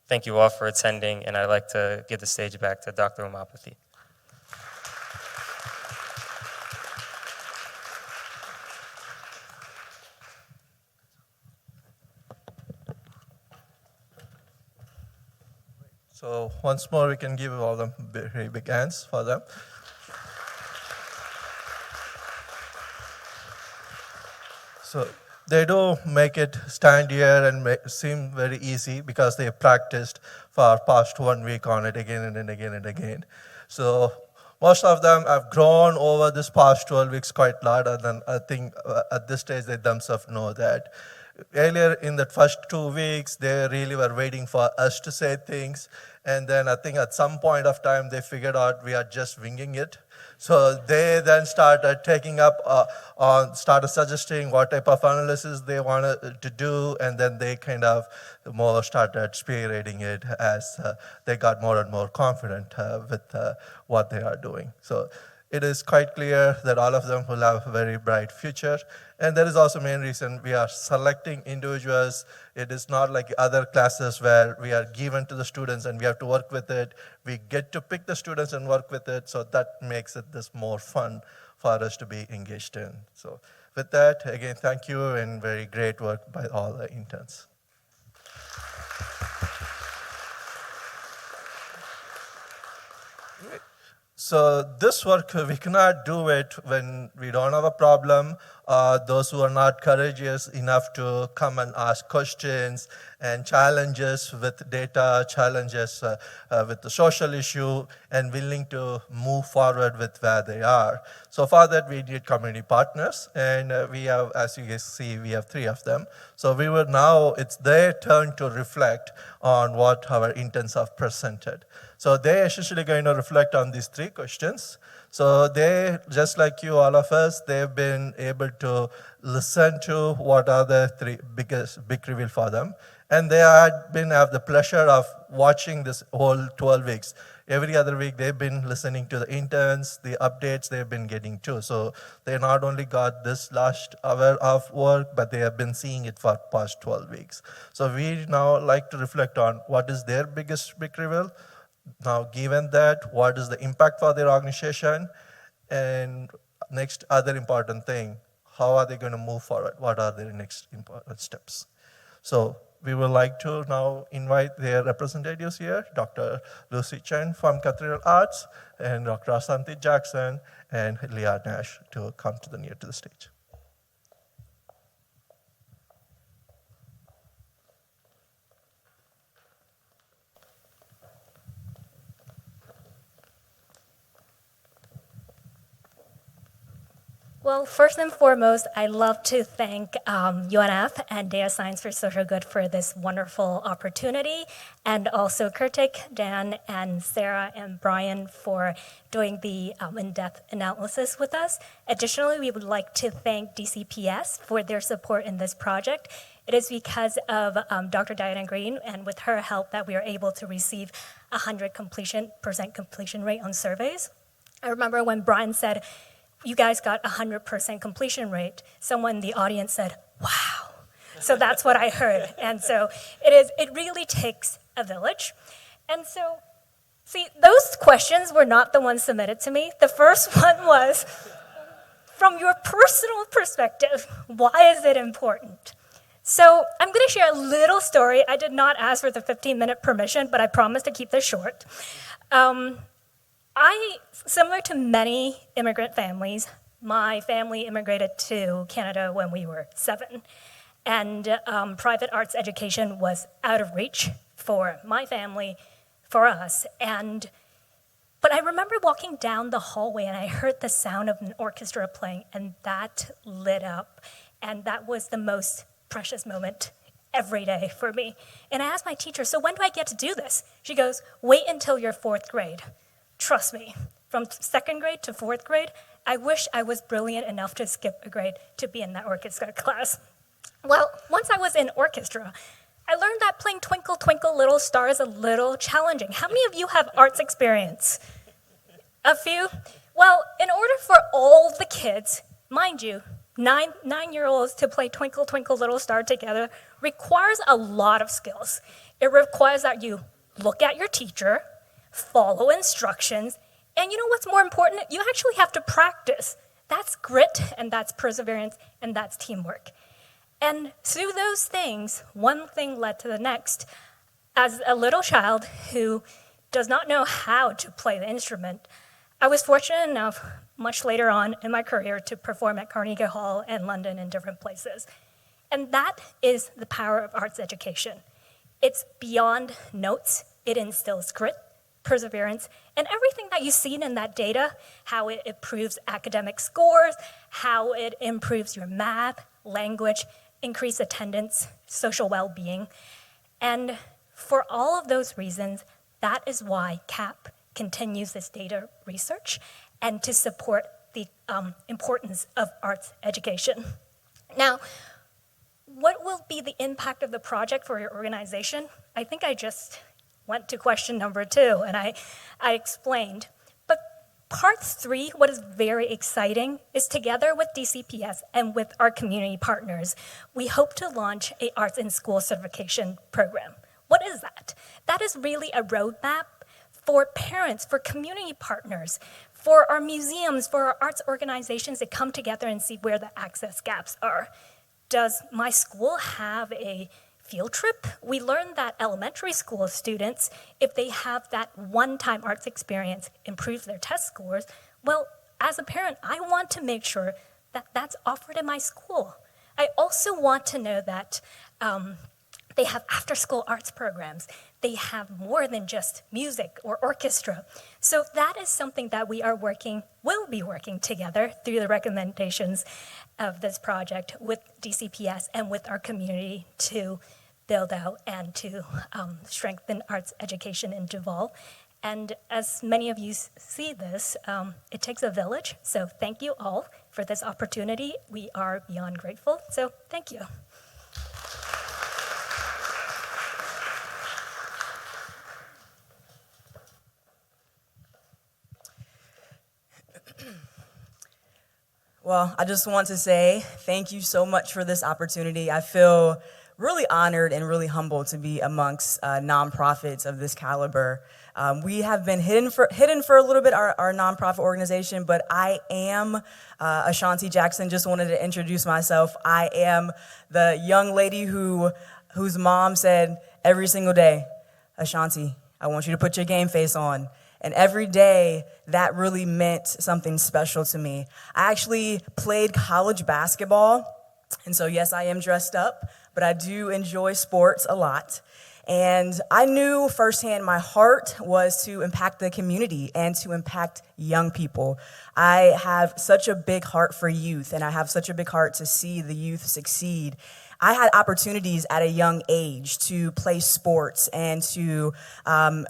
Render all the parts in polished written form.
Thank you all for attending, and I'd like to give the stage back to Dr. Umapathy. So once more, we can give all them very big hands for them. So they do make it stand here and seem very easy because they practiced for past 1 week on it again and again and again. So most of them have grown over this past 12 weeks quite a lot, and then I think at this stage they themselves know that. Earlier in the first 2 weeks, they really were waiting for us to say things, and then I think at some point of time they figured out we are just winging it. So they then started taking up, started suggesting what type of analysis they wanted to do, and then they kind of more started spearheading it as they got more and more confident with what they are doing. So it is quite clear that all of them will have a very bright future. And that is also the main reason we are selecting individuals. It is not like other classes where we are given to the students and we have to work with it. We get to pick the students and work with it, so that makes it this more fun for us to be engaged in. So with that, again, thank you, and very great work by all the interns. So this work, we cannot do it when we don't have a problem. Those who are not courageous enough to come and ask questions and challenges with data, challenges with the social issue, and willing to move forward with where they are. So for that, we need community partners, and we have, as you guys see, we have 3 of them. So we will now, it's their turn to reflect on what our interns have presented. So they're essentially going to reflect on these 3 questions. So they, just like you, all of us, they've been able to listen to what are the 3 big reveal for them. And they have the pleasure of watching this whole 12 weeks. Every other week, they've been listening to the interns, the updates they've been getting too. So they not only got this last hour of work, but they have been seeing it for past 12 weeks. So we now like to reflect on what is their biggest big reveal. Now, given that, what is the impact for their organization? And next, other important thing, how are they going to move forward? What are their next important steps? So we would like to now invite their representatives here, Dr. Lucy Chen from Cathedral Arts, and Dr. Asanti Jackson and Leah Nash to come to the stage. Well, first and foremost, I'd love to thank UNF and Data Science for Social Good for this wonderful opportunity, and also Kurtik, Dan, and Sarah, and Brian for doing the in-depth analysis with us. Additionally, we would like to thank DCPS for their support in this project. It is because of Dr. Diana Green and with her help that we are able to receive 100% completion rate on surveys. I remember when Brian said, "You guys got 100% completion rate," someone in the audience said, "Wow." So that's what I heard. And so it really takes a village. And so, see, those questions were not the ones submitted to me. The first one was, from your personal perspective, why is it important? So I'm going to share a little story. I did not ask for the 15-minute permission, but I promised to keep this short. Similar to many immigrant families, my family immigrated to Canada when we were 7. And private arts education was out of reach for my family, for us. But I remember walking down the hallway and I heard the sound of an orchestra playing, and that lit up. And that was the most precious moment every day for me. And I asked my teacher, "So when do I get to do this?" She goes, "Wait until you're 4th grade. Trust me, from 2nd grade to 4th grade, I wish I was brilliant enough to skip a grade to be in that orchestra class." Well, once I was in orchestra, I learned that playing Twinkle, Twinkle, Little Star is a little challenging. How many of you have arts experience? A few? Well, in order for all the kids, mind you, nine-year-olds to play Twinkle, Twinkle, Little Star together requires a lot of skills. It requires that you look at your teacher, follow instructions, and you know what's more important? You actually have to practice. That's grit, and that's perseverance, and that's teamwork. And through those things, one thing led to the next. As a little child who does not know how to play the instrument, I was fortunate enough, much later on in my career, to perform at Carnegie Hall and London and different places. And that is the power of arts education. It's beyond notes. It instills grit, perseverance, and everything that you've seen in that data, how it improves academic scores, how it improves your math, language, increased attendance, social well-being. And for all of those reasons, that is why CAP continues this data research and to support the importance of arts education. Now, what will be the impact of the project for your organization? I think I just went to question number 2, and I explained. But part 3, what is very exciting, is together with DCPS and with our community partners, we hope to launch a Arts in School certification program. What is that? That is really a roadmap for parents, for community partners, for our museums, for our arts organizations to come together and see where the access gaps are. Does my school have a field trip? We learned that elementary school students, if they have that one-time arts experience, improve their test scores. Well, as a parent, I want to make sure that that's offered in my school. I also want to know that they have after-school arts programs. They have more than just music or orchestra. So that is something that we will be working together through the recommendations of this project with DCPS and with our community to build out and to strengthen arts education in Duval. And as many of you see this, it takes a village. So thank you all for this opportunity. We are beyond grateful. So thank you. Well, I just want to say thank you so much for this opportunity. I feel really honored and really humbled to be amongst nonprofits of this caliber. We have been hidden for a little bit, our nonprofit organization, but I am Ashanti Jackson. Just wanted to introduce myself. I am the young lady whose mom said every single day, Ashanti, I want you to put your game face on. And every day, that really meant something special to me. I actually played college basketball, and so yes, I am dressed up, but I do enjoy sports a lot. And I knew firsthand my heart was to impact the community and to impact young people. I have such a big heart for youth, and I have such a big heart to see the youth succeed. I had opportunities at a young age to play sports and to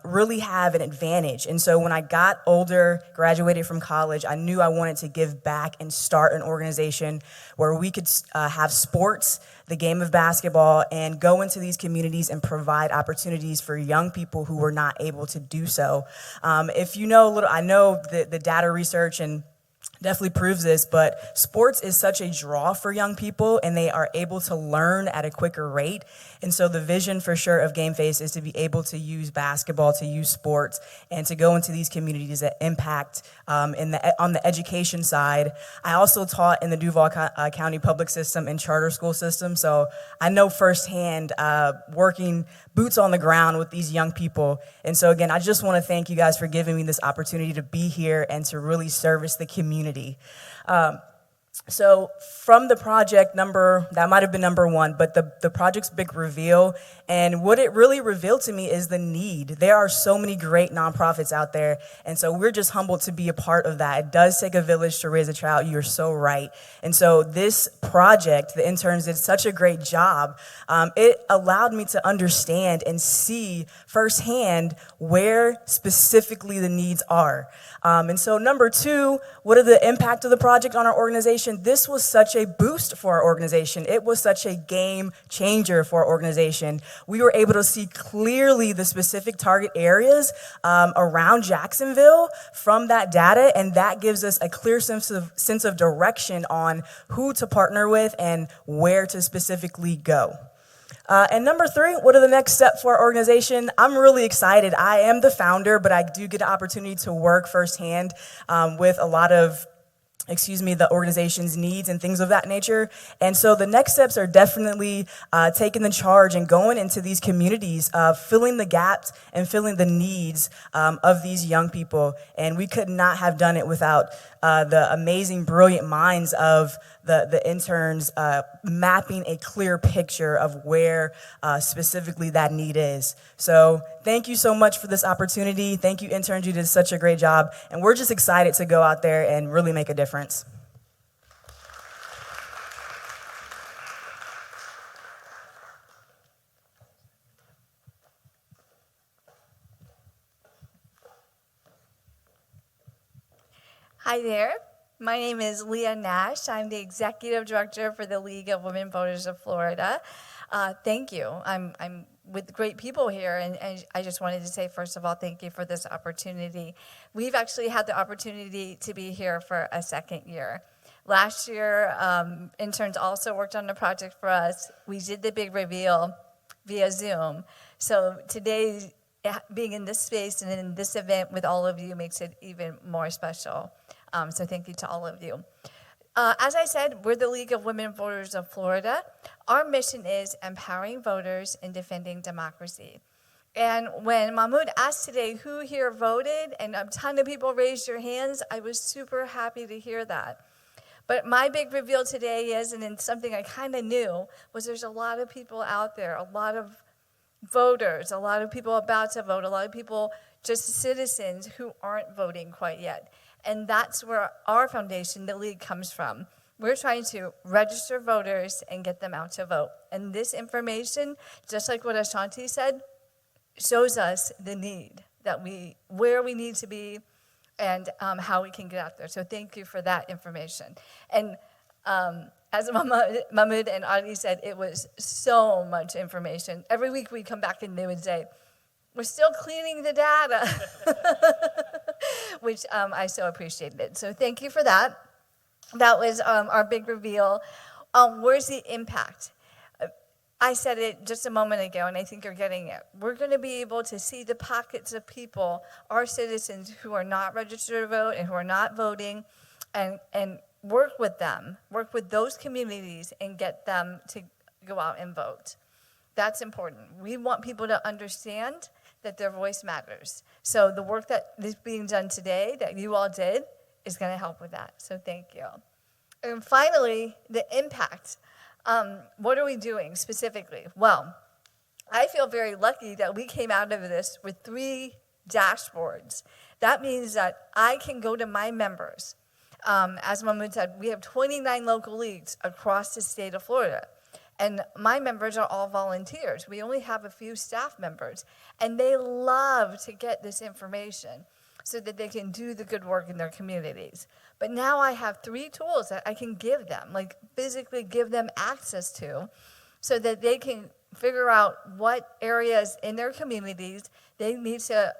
really have an advantage. And so when I got older, graduated from college, I knew I wanted to give back and start an organization where we could have sports, the game of basketball, and go into these communities and provide opportunities for young people who were not able to do so. If you know a little, I know the data research and definitely proves this, but sports is such a draw for young people, and they are able to learn at a quicker rate. And so the vision for sure of Game Face is to be able to use basketball, to use sports, and to go into these communities that impact on the education side. I also taught in the Duval County public system and charter school system, so I know firsthand working boots on the ground with these young people. And so again, I just want to thank you guys for giving me this opportunity to be here and to really service the community. So from the project that might have been number 1, but the project's big reveal, and what it really revealed to me is the need. There are so many great nonprofits out there, and so we're just humbled to be a part of that. It does take a village to raise a child. You're so right. And so this project, the interns did such a great job. It allowed me to understand and see firsthand where specifically the needs are. And so number 2, what are the impact of the project on our organization? This was such a boost for our organization. It was such a game changer for our organization. We were able to see clearly the specific target areas around Jacksonville from that data, and that gives us a clear sense of direction on who to partner with and where to specifically go. And number 3, what are the next steps for our organization? I'm really excited. I am the founder, but I do get an opportunity to work firsthand with a lot of the organization's needs and things of that nature. And so the next steps are definitely taking the charge and going into these communities, filling the gaps and filling the needs of these young people. And we could not have done it without the amazing, brilliant minds of the interns mapping a clear picture of where specifically that need is. So thank you so much for this opportunity. Thank you, interns. You did such a great job. And we're just excited to go out there and really make a difference. Hi there. My name is Leah Nash. I'm the Executive Director for the League of Women Voters of Florida. Thank you. I'm with great people here, and I just wanted to say, first of all, thank you for this opportunity. We've actually had the opportunity to be here for a second year. Last year, interns also worked on a project for us. We did the big reveal via Zoom. So today, being in this space and in this event with all of you makes it even more special. So thank you to all of you. As I said, we're the League of Women Voters of Florida. Our mission is empowering voters and defending democracy. And when Mahmoud asked today who here voted, and a ton of people raised your hands, I was super happy to hear that. But my big reveal today is, and it's something I kind of knew, was there's a lot of people out there, a lot of voters, a lot of people about to vote, a lot of people, just citizens who aren't voting quite yet. And that's where our foundation, the League, comes from. We're trying to register voters and get them out to vote. And this information, just like what Ashanti said, shows us the need, where we need to be and how we can get out there. So thank you for that information. And as Mahmoud and Adi said, it was so much information. Every week we come back and they would say, we're still cleaning the data, which I so appreciated. So thank you for that. That was our big reveal. Where's the impact? I said it just a moment ago, and I think you're getting it. We're going to be able to see the pockets of people, our citizens who are not registered to vote and who are not voting, and work with them, work with those communities and get them to go out and vote. That's important. We want people to understand that their voice matters. So the work that is being done today, that you all did, is going to help with that. So thank you. And finally, the impact. What are we doing specifically? Well, I feel very lucky that we came out of this with 3 dashboards. That means that I can go to my members. As Mahmoud said, we have 29 local leagues across the state of Florida. And my members are all volunteers. We only have a few staff members. And they love to get this information so that they can do the good work in their communities. But now I have 3 tools that I can give them, like physically give them access to, so that they can figure out what areas in their communities they need to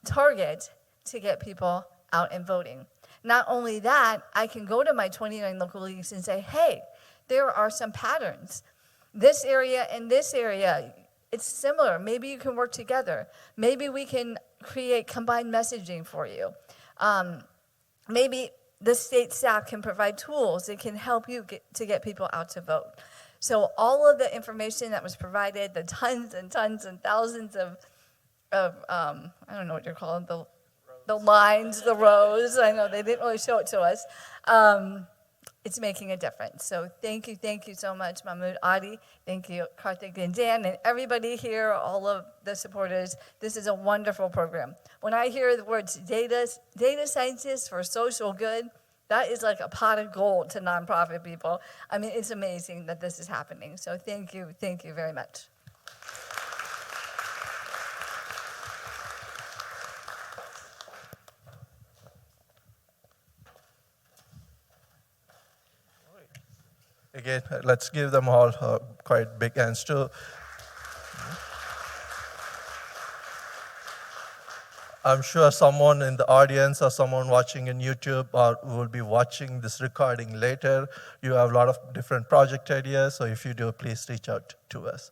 target to get people out and voting. Not only that, I can go to my 29 local leagues and say, hey, there are some patterns. This area and this area, it's similar. Maybe you can work together. Maybe we can create combined messaging for you. Maybe the state staff can provide tools that can help you get people out to vote. So all of the information that was provided, the tons and tons and thousands of I don't know what you're calling the lines, the rows. I know they didn't really show it to us. It's making a difference. So thank you so much, Mahmoud, Adi. Thank you, Karthik and Dan, and everybody here, all of the supporters. This is a wonderful program. When I hear the words data scientists for social good, that is like a pot of gold to nonprofit people. I mean, it's amazing that this is happening. So thank you very much. Again, let's give them all quite big hands too. I'm sure someone in the audience or someone watching in YouTube or will be watching this recording later, you have a lot of different project ideas, so if you do, please reach out to us.